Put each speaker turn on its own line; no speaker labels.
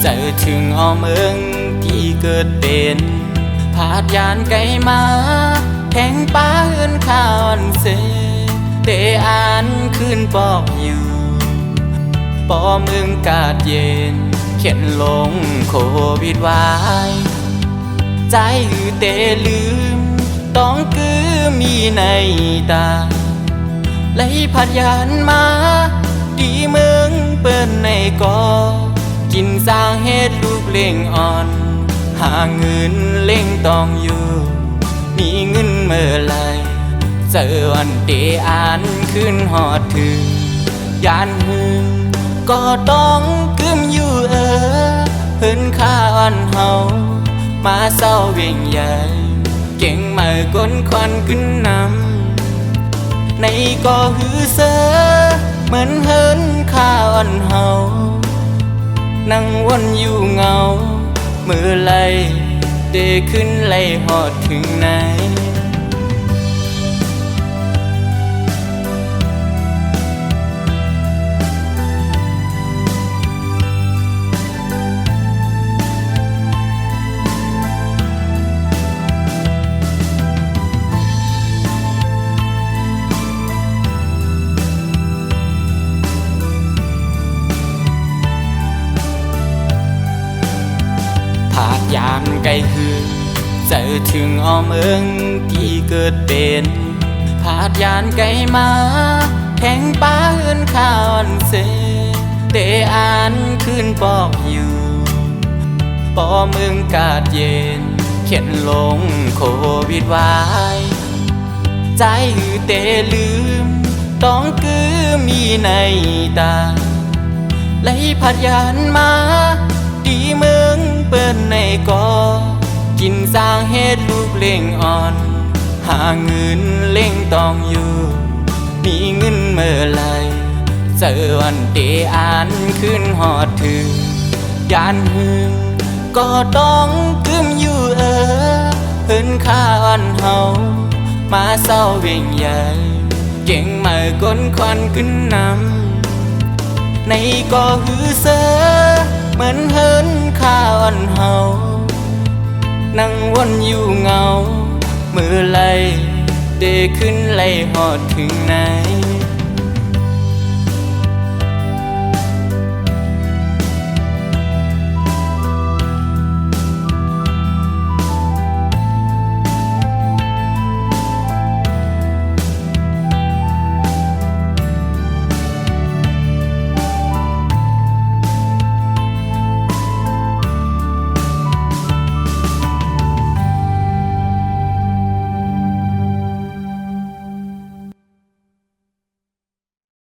เจอถึงอ้อเมืองที่เกิดเป็นผาดยานไกลมาแข่งป้าเฮือนข้าวอันเสเตอ่านคืนปอกอยู่ปอเมืองกาดเย็นเขียนลงโควิดไว้ใจหือเตลืมต้องคือมีในตาไหลผัดยานมาดีเมืองเปิ้นในกอกินสร้างเฮ็ดลูกเล่งอ่อนหาเงินเล่งต้องอยู่มีเงินเมื่อไรเจอวันเตอ่านขึ้นหอดถึงยานหึงก็ต้องกึมอยู่เฮินข้าอันเฮามาเศร้าเวียงใหญ่เก่งมาก้นควันขึ้นนำในก็หือเสอเหมือนเฮินข้าอันเฮานั่งวนอยู่เงาเมื่อไรได้ขึ้นไล่หอดถึงไหนผาดยามไกลหือเจอถึงอ้อเมืองที่เกิดเป็นผาดยานไกลมาแข่งป้าเฮือนข้าวอันเสเตอ่านคืนปอกอยู่ปอเมืองกาดเย็นเขียนลงโควิดไว้ใจหือเตลืมต้องคือมีในตาไหลผัดยานมาดีเมืองเปิ้นในกอกินสร้างเฮ็ดลูกเล่งอ่อนหาเงินเล่งต้องอยู่มีเงินเมื่อไรเจอวันเตอ่านขึ้นหอดถึงยานหึงก็ต้องกึมอยู่เฮินข้าอันเฮามาเศร้าเวียงใหญ่เก่งมาก้นควันขึ้นนำในก็หือเสอเหมือนเฮินข้าอันเฮานั่งวนอยู่เงาเมื่อไรได้ขึ้นไล่หอดถึงไหน